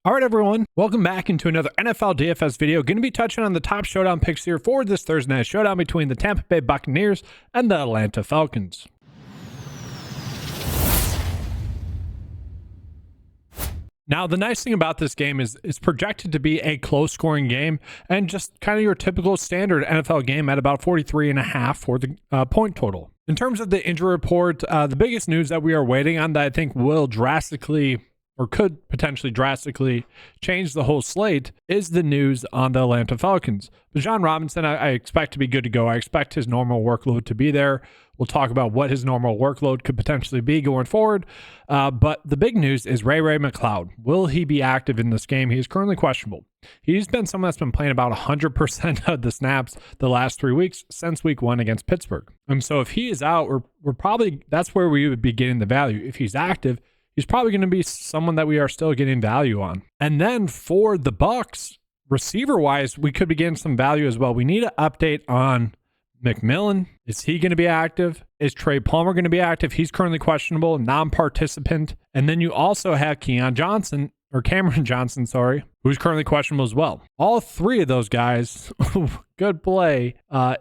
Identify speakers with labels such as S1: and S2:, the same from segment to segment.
S1: All right, everyone, welcome back into another NFL DFS video. Going to be touching on the top showdown picks here for this Thursday night showdown between the Tampa Bay Buccaneers and the Atlanta Falcons. Now, the nice thing about this game is it's projected to be a close-scoring game and just kind of your typical standard NFL game at about 43.5 for the point total. In terms of the injury report, the biggest news that we are waiting on that I think will drastically or could potentially drastically change the whole slate is the news on the Atlanta Falcons. But John Robinson, I expect to be good to go. I expect his normal workload to be there. We'll talk about what his normal workload could potentially be going forward. But the big news is Ray McCloud. Will he be active in this game? He is currently questionable. He's been someone that's been playing about 100% of the snaps the last 3 weeks since week 1 against Pittsburgh. And so if he is out, we're probably, that's where we would be getting the value. If he's active, he's probably going to be someone that we are still getting value on. And then for the Bucs, receiver-wise, we could be getting some value as well. We need an update on McMillan. Is he going to be active? Is Trey Palmer going to be active? He's currently questionable, non-participant. And then you also have Cameron Johnson, who's currently questionable as well. All three of those guys, good play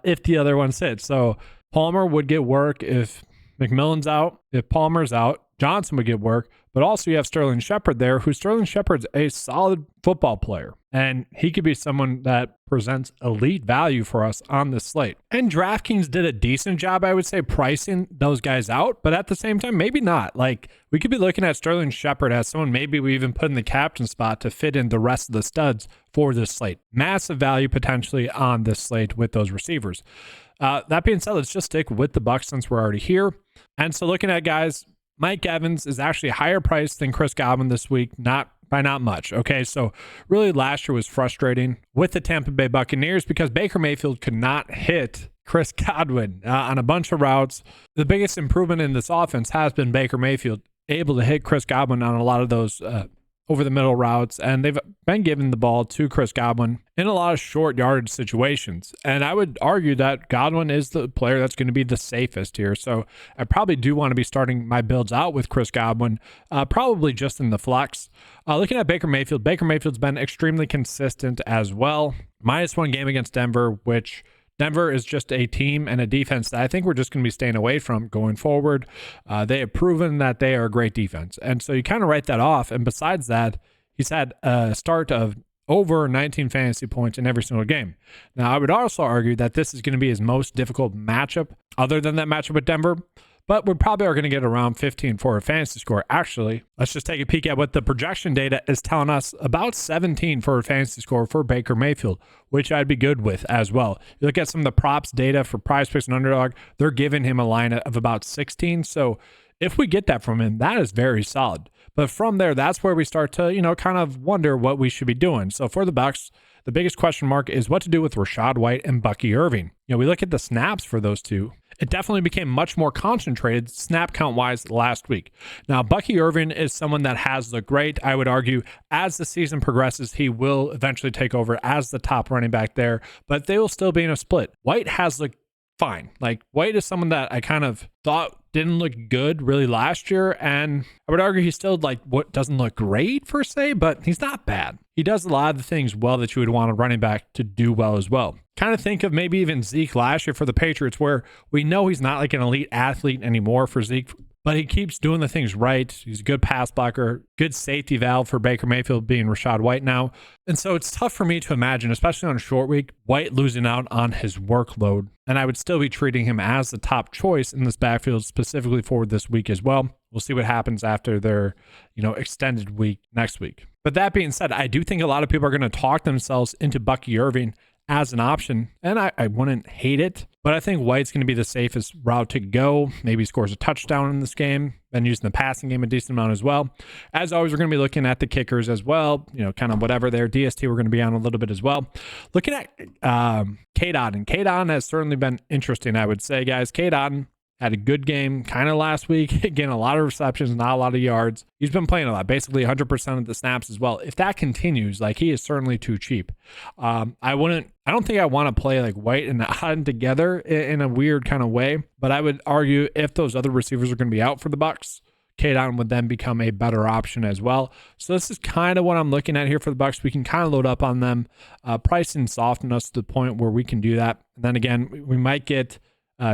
S1: if the other one sits. So Palmer would get work if McMillan's out. If Palmer's out, Johnson would get work, but also you have Sterling Shepard there, who Sterling Shepard's a solid football player, and he could be someone that presents elite value for us on this slate. And DraftKings did a decent job, I would say, pricing those guys out, but at the same time, maybe not. Like, we could be looking at Sterling Shepard as someone maybe we even put in the captain spot to fit in the rest of the studs for this slate. Massive value potentially on this slate with those receivers. That being said, let's just stick with the Bucs since we're already here. And so looking at guys, Mike Evans is actually higher priced than Chris Godwin this week, not much. Okay, so really last year was frustrating with the Tampa Bay Buccaneers because Baker Mayfield could not hit Chris Godwin on a bunch of routes. The biggest improvement in this offense has been Baker Mayfield able to hit Chris Godwin on a lot of those over the middle routes, and they've been giving the ball to Chris Godwin in a lot of short yardage situations. And I would argue that Godwin is the player that's going to be the safest here. So I probably do want to be starting my builds out with Chris Godwin, probably just in the flex. Looking at Baker Mayfield's been extremely consistent as well. -1 game against Denver, which Denver is just a team and a defense that I think we're just going to be staying away from going forward. They have proven that they are a great defense. And so you kind of write that off. And besides that, he's had a start of over 19 fantasy points in every single game. Now, I would also argue that this is going to be his most difficult matchup other than that matchup with Denver. But we probably are going to get around 15 for a fantasy score. Actually, let's just take a peek at what the projection data is telling us. About 17 for a fantasy score for Baker Mayfield, which I'd be good with as well. You look at some of the props data for PrizePicks and Underdog, they're giving him a line of about 16. So if we get that from him, that is very solid. But from there, that's where we start to, kind of wonder what we should be doing. So for the Bucs, the biggest question mark is what to do with Rachaad White and Bucky Irving. We look at the snaps for those two. It definitely became much more concentrated snap count wise last week. Now, Bucky Irving is someone that has looked great. I would argue as the season progresses, he will eventually take over as the top running back there, but they will still be in a split. White has looked fine. Like, White is someone that I kind of thought didn't look good really last year, and I would argue he's still what doesn't look great per se, but he's not bad. He does a lot of the things well that you would want a running back to do well as well. Kind of think of maybe even Zeke last year for the Patriots, where we know he's not like an elite athlete anymore for Zeke, but he keeps doing the things right. He's a good pass blocker, good safety valve for Baker Mayfield being Rachaad White now. And so it's tough for me to imagine, especially on a short week, White losing out on his workload. And I would still be treating him as the top choice in this backfield specifically for this week as well. We'll see what happens after their, extended week next week. But that being said, I do think a lot of people are going to talk themselves into Bucky Irving as an option, and I wouldn't hate it, but I think White's going to be the safest route to go. Maybe scores a touchdown in this game, been using the passing game a decent amount as well. As always, we're going to be looking at the kickers as well, kind of whatever their DST we're going to be on a little bit as well. Looking at K-Dot, and K-Dot has certainly been interesting, I would say, guys. K-Dot had a good game kind of last week. Again, a lot of receptions, not a lot of yards. He's been playing a lot, basically 100% of the snaps as well. If that continues, he is certainly too cheap. I don't think I want to play White and Otten together in a weird kind of way, but I would argue if those other receivers are going to be out for the Bucs, Kadon would then become a better option as well. So this is kind of what I'm looking at here for the Bucs. We can kind of load up on them, price and soften us to the point where we can do that. And then again, we might get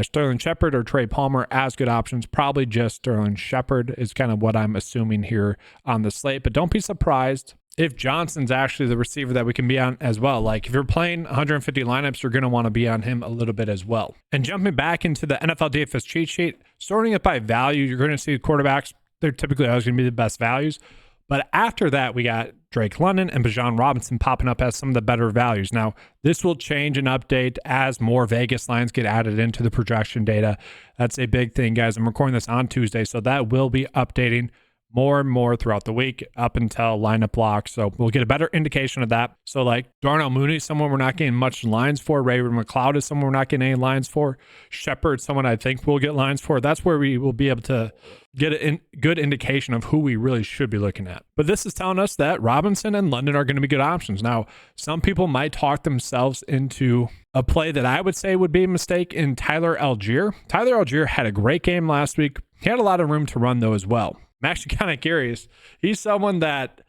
S1: Sterling Shepard or Trey Palmer as good options. Probably just Sterling Shepard is kind of what I'm assuming here on the slate. But don't be surprised if Johnson's actually the receiver that we can be on as well. Like if you're playing 150 lineups, you're going to want to be on him a little bit as well. And jumping back into the NFL DFS cheat sheet, sorting it by value, you're going to see the quarterbacks, they're typically always going to be the best values. But after that, we got Drake London and Bijan Robinson popping up as some of the better values. Now, this will change and update as more Vegas lines get added into the projection data. That's a big thing, guys. I'm recording this on Tuesday, so that will be updating more and more throughout the week up until lineup lock. So we'll get a better indication of that. So like Darnell Mooney, someone we're not getting much lines for. Ray-Ray McCloud is someone we're not getting any lines for. Shepard, someone I think we'll get lines for. That's where we will be able to get a good indication of who we really should be looking at. But this is telling us that Robinson and London are going to be good options. Now, some people might talk themselves into a play that I would say would be a mistake in Tyler Algier. Tyler Algier had a great game last week. He had a lot of room to run though as well. I'm actually kind of curious. He's someone that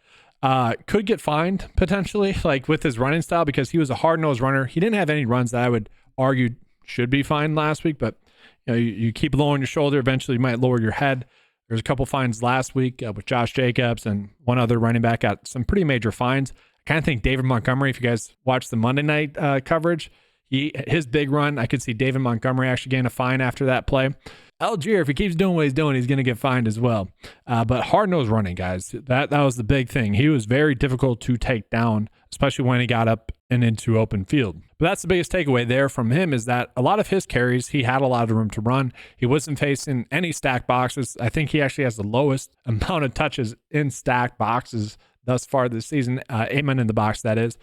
S1: could get fined potentially, like with his running style, because he was a hard-nosed runner. He didn't have any runs that I would argue should be fined last week, but you keep lowering your shoulder, eventually you might lower your head. There's a couple fines last week with Josh Jacobs and one other running back got some pretty major fines. I kind of think David Montgomery, if you guys watch the Monday night coverage, his big run, I could see David Montgomery actually getting a fine after that play. Algier, if he keeps doing what he's doing, he's going to get fined as well. But hard-nosed running, guys, that was the big thing. He was very difficult to take down, especially when he got up and into open field. But that's the biggest takeaway there from him is that a lot of his carries, he had a lot of room to run. He wasn't facing any stacked boxes. I think he actually has the lowest amount of touches in stacked boxes thus far this season. 8 men in the box, that is.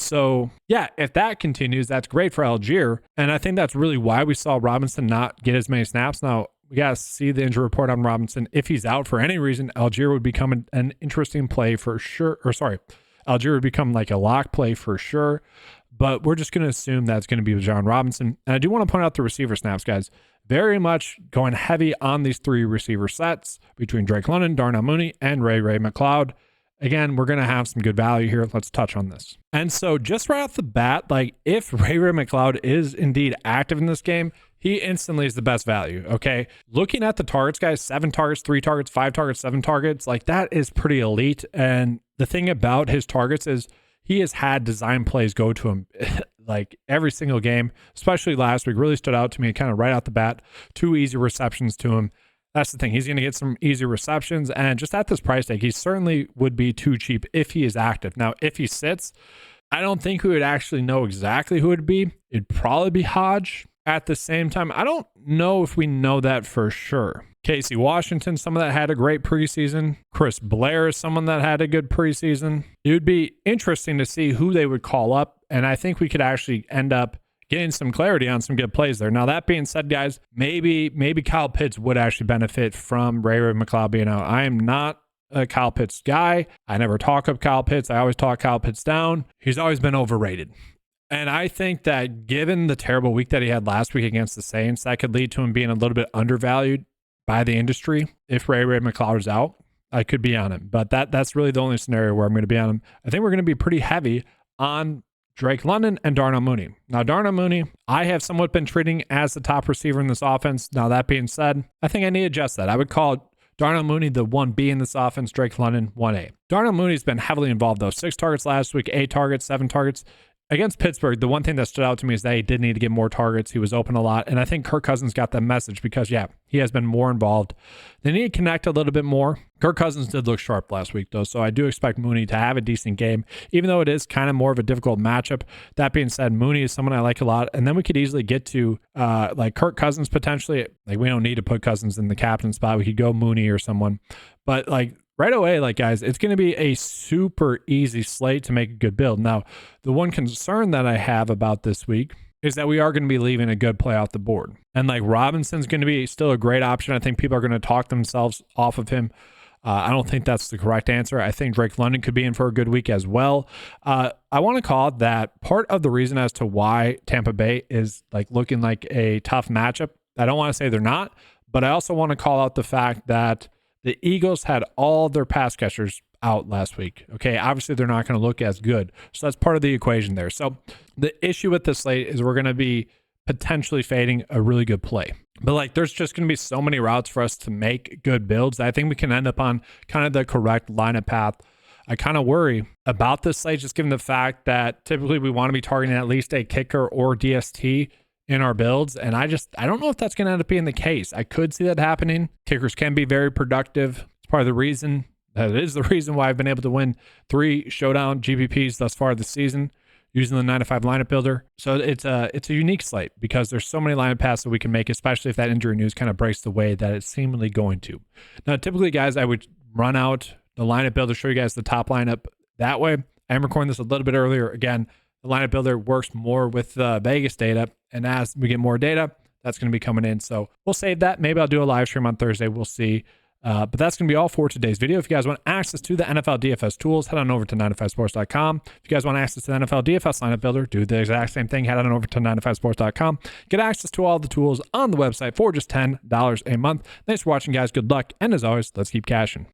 S1: So yeah, if that continues, that's great for Algier. And I think that's really why we saw Robinson not get as many snaps. Now we got to see the injury report on Robinson. If he's out for any reason, Algier would become an interesting play for sure. Algier would become like a lock play for sure, but we're just going to assume that's going to be Bijan Robinson. And I do want to point out the receiver snaps, guys. Very much going heavy on these three receiver sets between Drake London, Darnell Mooney, and Ray-Ray McCloud. Again, we're going to have some good value here. Let's touch on this. And so just right off the bat, like if Ray-Ray McCloud is indeed active in this game, he instantly is the best value, okay? Looking at the targets, guys, 7 targets, 3 targets, 5 targets, 7 targets, like that is pretty elite. And the thing about his targets is he has had design plays go to him like every single game, especially last week, really stood out to me kind of right out the bat. 2 easy receptions to him. That's the thing. He's going to get some easy receptions. And just at this price tag, he certainly would be too cheap if he is active. Now, if he sits, I don't think we would actually know exactly who it would be. It'd probably be Hodge. At the same time, I don't know if we know that for sure. Casey Washington, someone that had a great preseason. Chris Blair is someone that had a good preseason. It would be interesting to see who they would call up. And I think we could actually end up getting some clarity on some good plays there. Now, that being said, guys, maybe Kyle Pitts would actually benefit from Ray-Ray McCloud being out. I am not a Kyle Pitts guy. I never talk up Kyle Pitts. I always talk Kyle Pitts down. He's always been overrated. And I think that given the terrible week that he had last week against the Saints, that could lead to him being a little bit undervalued by the industry. If Ray-Ray McCloud is out, I could be on him. But that's really the only scenario where I'm going to be on him. I think we're going to be pretty heavy on Drake London and Darnell Mooney. Now, Darnell Mooney, I have somewhat been treating as the top receiver in this offense. Now, that being said, I think I need to adjust that. I would call Darnell Mooney the 1B in this offense, Drake London 1A. Darnell Mooney's been heavily involved, though. 6 targets last week, 8 targets, 7 targets. Against Pittsburgh, the one thing that stood out to me is that he did need to get more targets. He was open a lot. And I think Kirk Cousins got that message because, yeah, he has been more involved. They need to connect a little bit more. Kirk Cousins did look sharp last week, though, so I do expect Mooney to have a decent game, even though it is kind of more of a difficult matchup. That being said, Mooney is someone I like a lot. And then we could easily get to like Kirk Cousins potentially. Like, we don't need to put Cousins in the captain spot. We could go Mooney or someone. But, like, right away, like, guys, it's going to be a super easy slate to make a good build. Now, the one concern that I have about this week is that we are going to be leaving a good play off the board. And like Robinson's going to be still a great option. I think people are going to talk themselves off of him. I don't think that's the correct answer. I think Drake London could be in for a good week as well. I want to call it that part of the reason as to why Tampa Bay is like looking like a tough matchup. I don't want to say they're not, But I also want to call out the fact that the Eagles had all their pass catchers out last week. Okay, obviously they're not going to look as good. So that's part of the equation there. So the issue with this slate is we're going to be potentially fading a really good play. But like there's just going to be so many routes for us to make good builds that I think we can end up on kind of the correct lineup path. I kind of worry about this slate just given the fact that typically we want to be targeting at least a kicker or DST in our builds. And I don't know if that's going to end up being the case. I could see that happening. Kickers can be very productive. It's part of the reason. That is the reason why I've been able to win 3 showdown GPPs thus far this season using the 9-to-5 lineup builder. So it's a unique slate because there's so many lineup paths that we can make, especially if that injury news kind of breaks the way that it's seemingly going to. Now, typically, guys, I would run out the lineup builder, show you guys the top lineup that way. I am recording this a little bit earlier. Again, the lineup builder works more with Vegas data, and as we get more data, that's going to be coming in. So we'll save that. Maybe I'll do a live stream on Thursday. We'll see. But that's going to be all for today's video. If you guys want access to the NFL DFS tools, head on over to 9to5sports.com. If you guys want access to the NFL DFS lineup builder, do the exact same thing. Head on over to 9to5sports.com. Get access to all the tools on the website for just $10 a month. Thanks for watching, guys. Good luck. And as always, let's keep cashing.